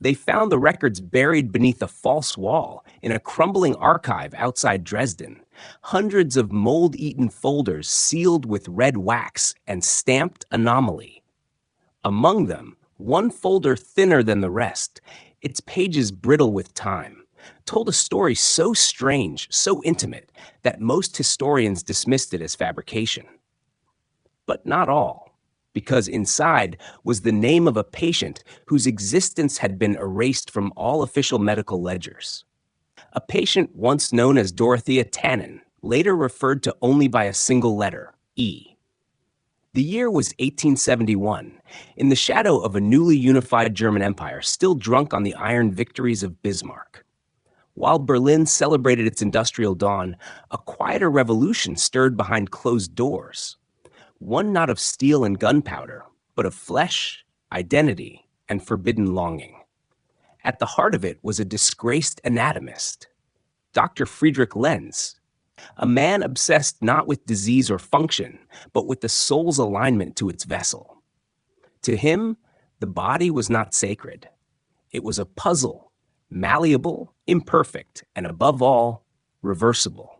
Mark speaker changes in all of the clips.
Speaker 1: They found the records buried beneath a false wall in a crumbling archive outside Dresden. Hundreds of mold-eaten folders sealed with red wax and stamped anomaly. Among them, one folder thinner than the rest, its pages brittle with time, told a story so strange, so intimate, that most historians dismissed it as fabrication. But not all, because inside was the name of a patient whose existence had been erased from all official medical ledgers. A patient once known as Dorothea Tannen, later referred to only by a single letter, E. The year was 1871, in the shadow of a newly unified German Empire still drunk on the iron victories of Bismarck. While Berlin celebrated its industrial dawn, a quieter revolution stirred behind closed doors. One not of steel and gunpowder, but of flesh, identity, and forbidden longing. At the heart of it was a disgraced anatomist, Dr. Friedrich Lenz, a man obsessed not with disease or function, but with the soul's alignment to its vessel. To him, the body was not sacred. It was a puzzle, malleable, imperfect, and above all, reversible.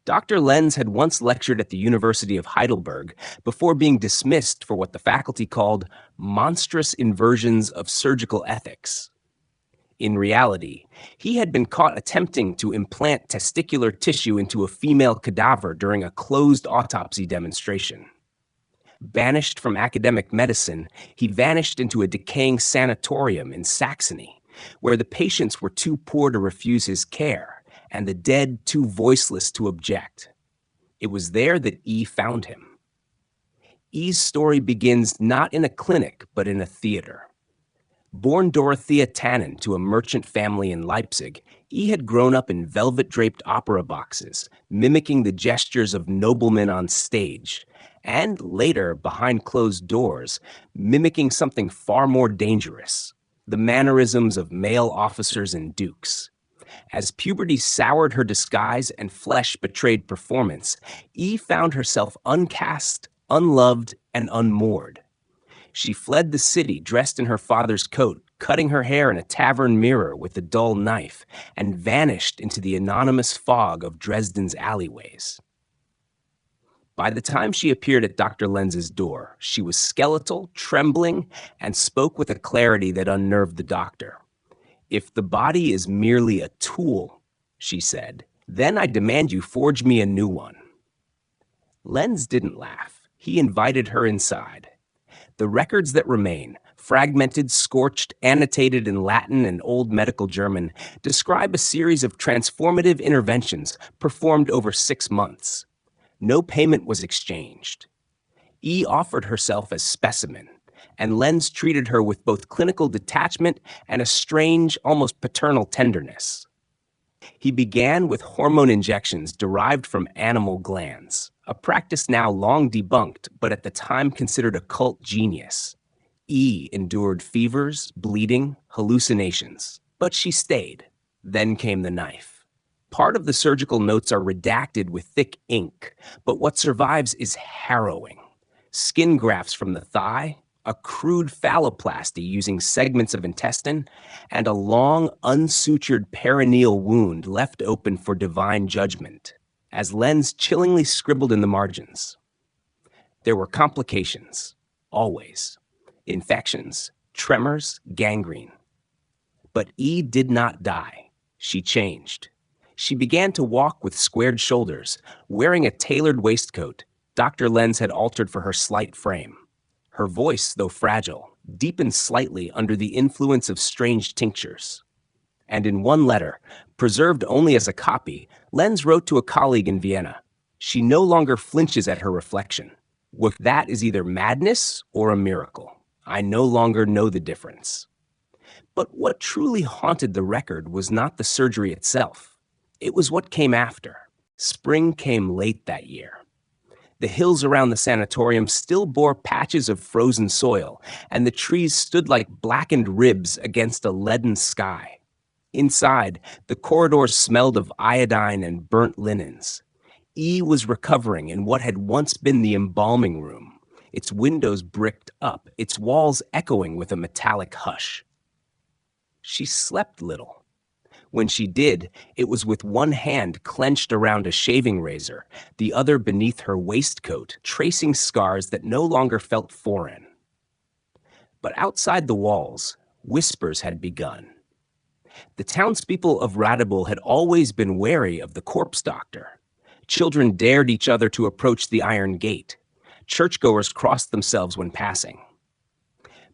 Speaker 1: Dr. Lenz had once lectured at the University of Heidelberg before being dismissed for what the faculty called monstrous inversions of surgical ethics. In reality, he had been caught attempting to implant testicular tissue into a female cadaver during a closed autopsy demonstration. Banished from academic medicine, he vanished into a decaying sanatorium in Saxony, where the patients were too poor to refuse his care and the dead too voiceless to object. It was there that E found him. E's story begins not in a clinic, but in a theater. Born Dorothea Tannen to a merchant family in Leipzig, E had grown up in velvet-draped opera boxes, mimicking the gestures of noblemen on stage, and later, behind closed doors, mimicking something far more dangerous, the mannerisms of male officers and dukes. As puberty soured her disguise and flesh betrayed performance, E found herself uncast, unloved, and unmoored. She fled the city dressed in her father's coat, cutting her hair in a tavern mirror with a dull knife, and vanished into the anonymous fog of Dresden's alleyways. By the time she appeared at Dr. Lenz's door, she was skeletal, trembling, and spoke with a clarity that unnerved the doctor. "If the body is merely a tool," she said, "then I demand you forge me a new one." Lenz didn't laugh. He invited her inside. The records that remain, fragmented, scorched, annotated in Latin and Old Medical German, describe a series of transformative interventions performed over 6 months. No payment was exchanged. E offered herself as specimen, and Lenz treated her with both clinical detachment and a strange, almost paternal tenderness. He began with hormone injections derived from animal glands, a practice now long debunked, but at the time considered a cult genius. E endured fevers, bleeding, hallucinations, but she stayed. Then came the knife. Part of the surgical notes are redacted with thick ink, but what survives is harrowing. Skin grafts from the thigh, a crude phalloplasty using segments of intestine, and a long, unsutured perineal wound left open for divine judgment, as Lenz chillingly scribbled in the margins. There were complications, always. Infections, tremors, gangrene. But E did not die. She changed. She began to walk with squared shoulders, wearing a tailored waistcoat Dr. Lenz had altered for her slight frame. Her voice, though fragile, deepened slightly under the influence of strange tinctures. And in one letter, preserved only as a copy, Lenz wrote to a colleague in Vienna, "She no longer flinches at her reflection. With that is either madness or a miracle. I no longer know the difference." But what truly haunted the record was not the surgery itself. It was what came after. Spring came late that year. The hills around the sanatorium still bore patches of frozen soil, and the trees stood like blackened ribs against a leaden sky. Inside, the corridors smelled of iodine and burnt linens. E was recovering in what had once been the embalming room, its windows bricked up, its walls echoing with a metallic hush. she slept little. When she did, it was with one hand clenched around a shaving razor, the other beneath her waistcoat, tracing scars that no longer felt foreign. But outside the walls, whispers had begun. The townspeople of Radibul had always been wary of the corpse doctor. Children dared each other to approach the iron gate. Churchgoers crossed themselves when passing.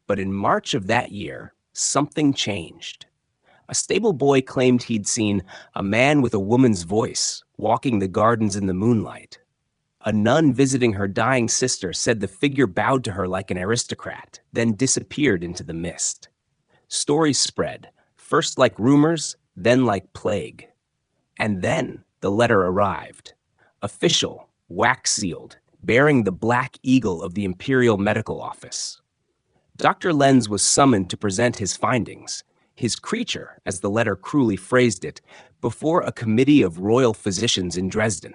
Speaker 1: But in March of that year, something changed. A stable boy claimed he'd seen a man with a woman's voice walking the gardens in the moonlight. A nun visiting her dying sister said the figure bowed to her like an aristocrat, then disappeared into the mist. Stories spread, first like rumors, then like plague. And then the letter arrived. Official, wax-sealed, bearing the black eagle of the Imperial Medical Office. Dr. Lenz was summoned to present his findings, his creature, as the letter cruelly phrased it, before a committee of royal physicians in Dresden.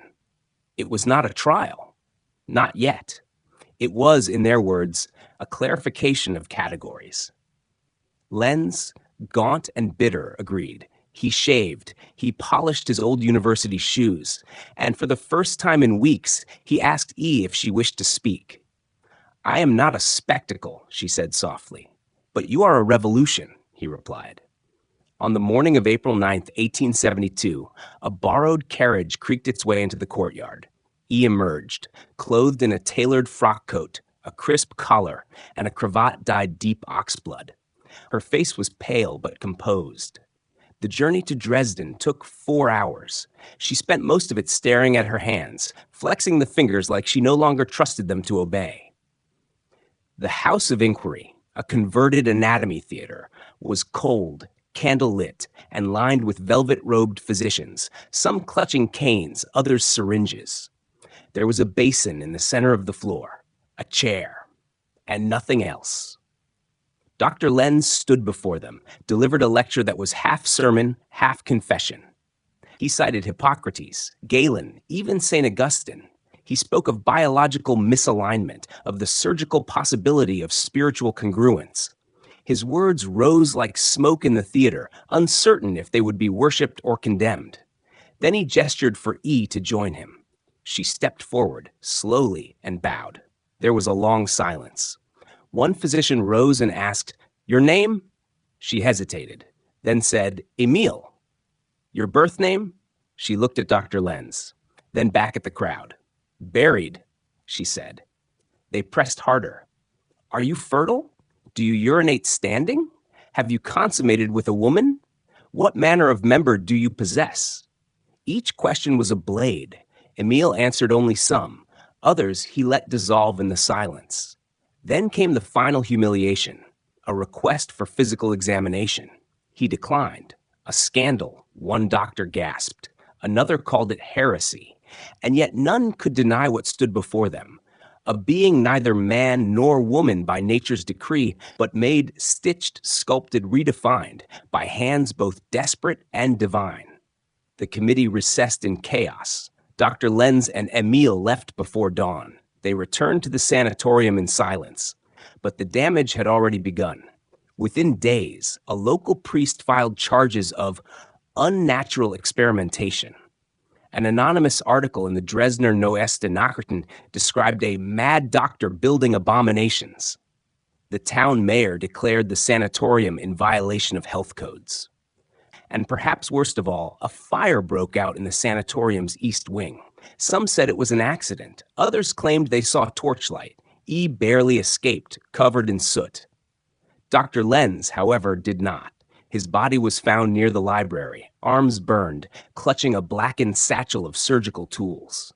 Speaker 1: It was not a trial. Not yet. It was, in their words, a clarification of categories. Lenz, gaunt and bitter, agreed. He shaved, he polished his old university shoes, and for the first time in weeks, he asked E if she wished to speak. "I am not a spectacle," she said softly. "But you are a revolution," he replied. On the morning of April 9th, 1872, a borrowed carriage creaked its way into the courtyard. E emerged, clothed in a tailored frock coat, a crisp collar, and a cravat dyed deep oxblood. Her face was pale but composed. The journey to Dresden took 4 hours. She spent most of it staring at her hands, flexing the fingers like she no longer trusted them to obey. The House of Inquiry, a converted anatomy theater, was cold, candle-lit, and lined with velvet-robed physicians, some clutching canes, others syringes. There was a basin in the center of the floor, a chair, and nothing else. Dr. Lenz stood before them, delivered a lecture that was half sermon, half confession. He cited Hippocrates, Galen, even St. Augustine. He spoke of biological misalignment, of the surgical possibility of spiritual congruence. His words rose like smoke in the theater, uncertain if they would be worshipped or condemned. Then he gestured for E to join him. She stepped forward, slowly, and bowed. There was a long silence. One physician rose and asked, "Your name?" She hesitated, then said, "Emil." "Your birth name?" She looked at Dr. Lenz, then back at the crowd. "Buried," she said. They pressed harder. "Are you fertile? Do you urinate standing? Have you consummated with a woman? What manner of member do you possess?" Each question was a blade. Emil answered only some. Others he let dissolve in the silence. Then came the final humiliation, a request for physical examination. He declined. A scandal, one doctor gasped. Another called it heresy. And yet none could deny what stood before them. A being neither man nor woman by nature's decree, but made, stitched, sculpted, redefined, by hands both desperate and divine. The committee recessed in chaos. Dr. Lenz and Emil left before dawn. They returned to the sanatorium in silence. But the damage had already begun. Within days, a local priest filed charges of unnatural experimentation. An anonymous article in the Dresdner Neueste Nachrichten described a mad doctor building abominations. The town mayor declared the sanatorium in violation of health codes. And perhaps worst of all, a fire broke out in the sanatorium's east wing. Some said it was an accident. Others claimed they saw torchlight. E barely escaped, covered in soot. Dr. Lenz, however, did not. His body was found near the library, arms burned, clutching a blackened satchel of surgical tools.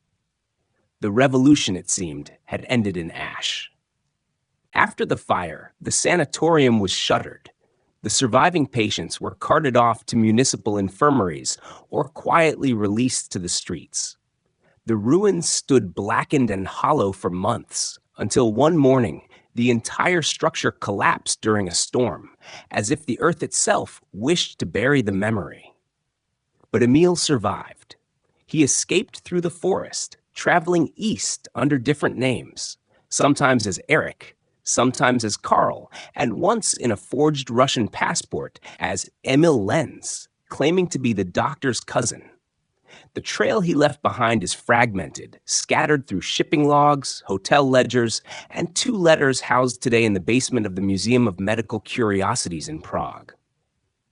Speaker 1: The revolution, it seemed, had ended in ash. After the fire, the sanatorium was shuttered. The surviving patients were carted off to municipal infirmaries or quietly released to the streets. The ruins stood blackened and hollow for months, until one morning, the entire structure collapsed during a storm, as if the earth itself wished to bury the memory. But Emil survived. He escaped through the forest, traveling east under different names, sometimes as Eric, sometimes as Karl, and once in a forged Russian passport as Emil Lenz, claiming to be the doctor's cousin. The trail he left behind is fragmented, scattered through shipping logs, hotel ledgers, and 2 letters housed today in the basement of the Museum of Medical Curiosities in Prague.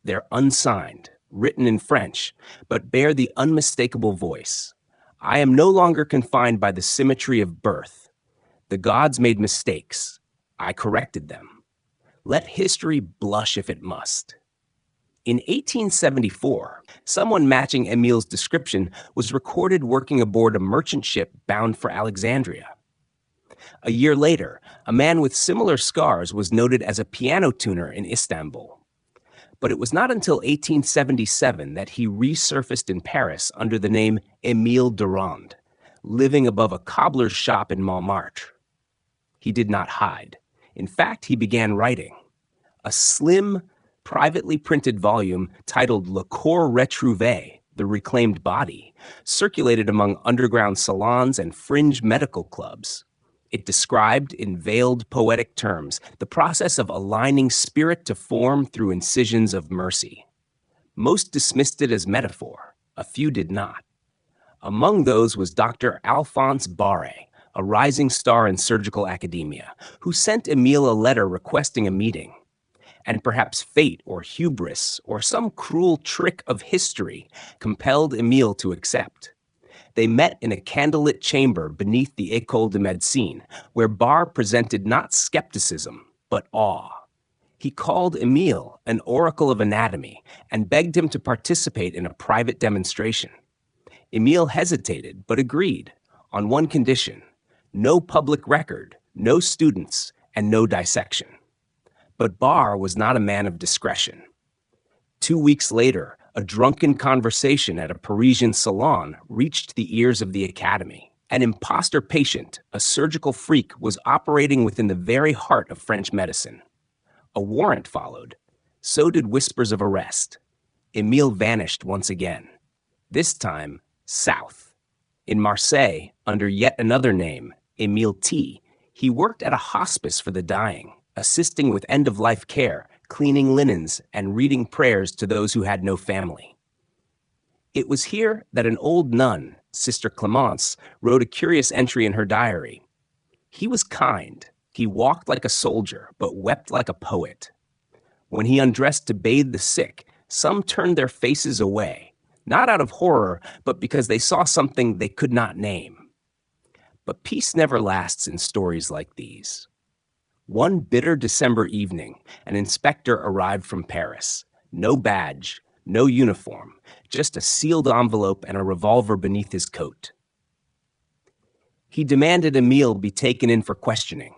Speaker 1: They're unsigned, written in French, but bear the unmistakable voice. I am no longer confined by the symmetry of birth. The gods made mistakes. I corrected them. Let history blush if it must. In 1874, someone matching Emil's description was recorded working aboard a merchant ship bound for Alexandria. A year later, a man with similar scars was noted as a piano tuner in Istanbul. But it was not until 1877 that he resurfaced in Paris under the name Émile Durand, living above a cobbler's shop in Montmartre. He did not hide. In fact, he began writing. A slim, privately printed volume titled Le Corps Retrouvé, The Reclaimed Body, circulated among underground salons and fringe medical clubs. It described, in veiled poetic terms, the process of aligning spirit to form through incisions of mercy. Most dismissed it as metaphor. A few did not. Among those was Dr. Alphonse Barré, a rising star in surgical academia, who sent Emile a letter requesting a meeting. And perhaps fate or hubris or some cruel trick of history compelled Emile to accept. They met in a candlelit chamber beneath the École de Médecine, where Barr presented not skepticism, but awe. He called Emile an oracle of anatomy and begged him to participate in a private demonstration. Emile hesitated, but agreed, on one condition: no public record, no students, and no dissection. But Barr was not a man of discretion. 2 weeks later, a drunken conversation at a Parisian salon reached the ears of the Academy. An imposter patient, a surgical freak, was operating within the very heart of French medicine. A warrant followed. So did whispers of arrest. Emile vanished once again. This time, south. In Marseille, under yet another name, Emile T., he worked at a hospice for the dying, assisting with end-of-life care, cleaning linens, and reading prayers to those who had no family. It was here that an old nun, Sister Clemence, wrote a curious entry in her diary. He was kind. He walked like a soldier, but wept like a poet. When he undressed to bathe the sick, some turned their faces away, not out of horror, but because they saw something they could not name. But peace never lasts in stories like these. One bitter December evening, an inspector arrived from Paris. No badge, no uniform, just a sealed envelope and a revolver beneath his coat. He demanded Emile be taken in for questioning,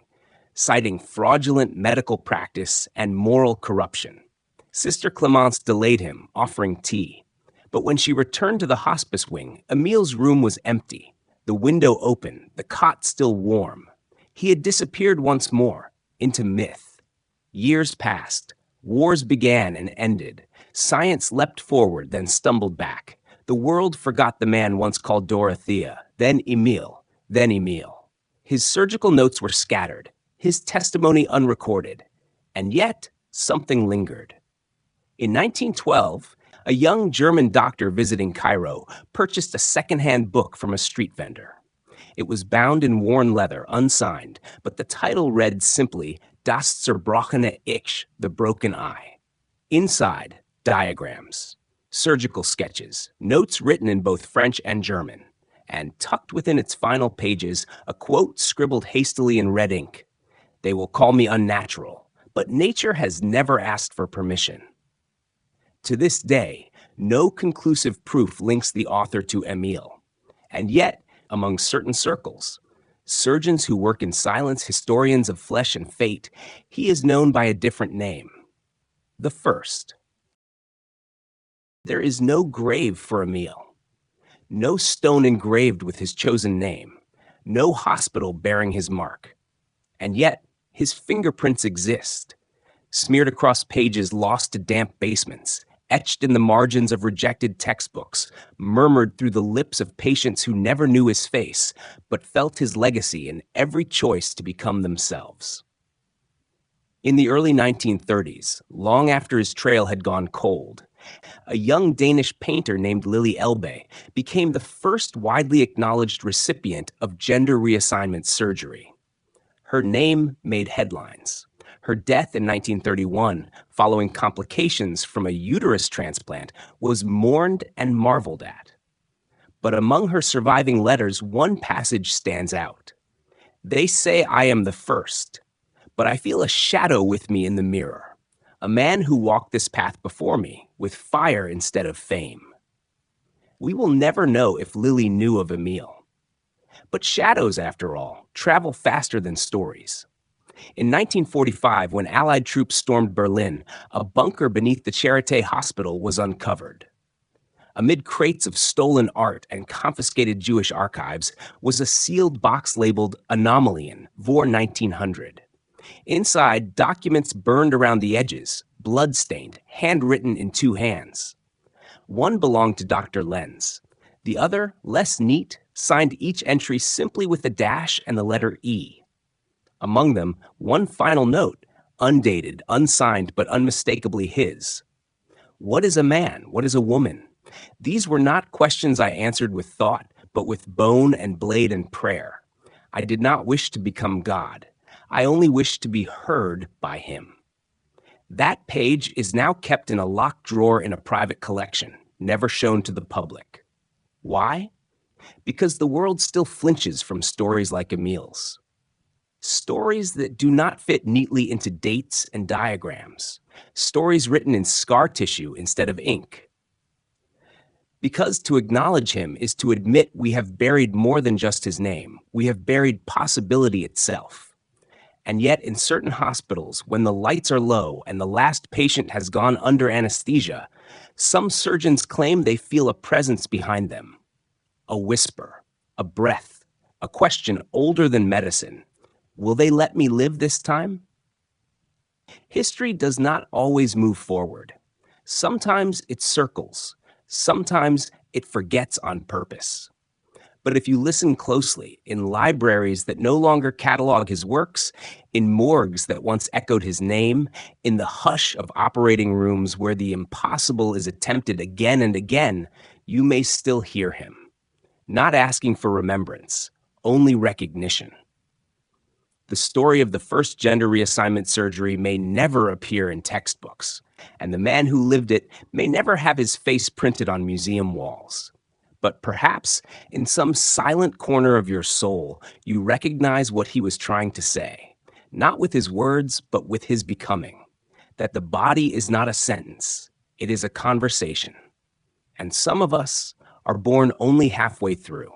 Speaker 1: citing fraudulent medical practice and moral corruption. Sister Clemence delayed him, offering tea. But when she returned to the hospice wing, Emile's room was empty, the window open, the cot still warm. He had disappeared once more, into myth. Years passed. Wars began and ended. Science leapt forward, then stumbled back. The world forgot the man once called Dorothea, then Emile. His surgical notes were scattered, his testimony unrecorded. And yet, something lingered. In 1912, a young German doctor visiting Cairo purchased a second-hand book from a street vendor. It was bound in worn leather, unsigned, but the title read simply, Das zerbrochene Ich, the broken eye. Inside, diagrams, surgical sketches, notes written in both French and German, and tucked within its final pages, a quote scribbled hastily in red ink. They will call me unnatural, but nature has never asked for permission. To this day, no conclusive proof links the author to Emile, and yet, among certain circles, surgeons who work in silence, historians of flesh and fate, he is known by a different name. The First. There is no grave for Emile, no stone engraved with his chosen name, no hospital bearing his mark. And yet, his fingerprints exist, smeared across pages lost to damp basements, etched in the margins of rejected textbooks, murmured through the lips of patients who never knew his face, but felt his legacy in every choice to become themselves. In the early 1930s, long after his trail had gone cold, a young Danish painter named Lily Elbe became the first widely acknowledged recipient of gender reassignment surgery. Her name made headlines. Her death in 1931, following complications from a uterus transplant, was mourned and marveled at. But among her surviving letters, one passage stands out. They say I am the first, but I feel a shadow with me in the mirror, a man who walked this path before me with fire instead of fame. We will never know if Lily knew of Emile. But shadows, after all, travel faster than stories. In 1945, when Allied troops stormed Berlin, a bunker beneath the Charité hospital was uncovered. Amid crates of stolen art and confiscated Jewish archives was a sealed box labeled Anomalien, vor 1900. Inside, documents burned around the edges, blood-stained, handwritten in two hands. One belonged to Dr. Lenz. The other, less neat, signed each entry simply with a dash and the letter E. Among them, one final note, undated, unsigned, but unmistakably his. What is a man? What is a woman? These were not questions I answered with thought, but with bone and blade and prayer. I did not wish to become God. I only wished to be heard by him. That page is now kept in a locked drawer in a private collection, never shown to the public. Why? Because the world still flinches from stories like Emile's. Stories that do not fit neatly into dates and diagrams. Stories written in scar tissue instead of ink. Because to acknowledge him is to admit we have buried more than just his name. We have buried possibility itself. And yet in certain hospitals, when the lights are low and the last patient has gone under anesthesia, some surgeons claim they feel a presence behind them. A whisper, a breath, a question older than medicine. Will they let me live this time? History does not always move forward. Sometimes it circles. Sometimes it forgets on purpose. But if you listen closely, in libraries that no longer catalog his works, in morgues that once echoed his name, in the hush of operating rooms where the impossible is attempted again and again, you may still hear him. Not asking for remembrance, only recognition. The story of the first gender reassignment surgery may never appear in textbooks, and the man who lived it may never have his face printed on museum walls. But perhaps, in some silent corner of your soul, you recognize what he was trying to say, not with his words, but with his becoming, that the body is not a sentence, it is a conversation. And some of us are born only halfway through.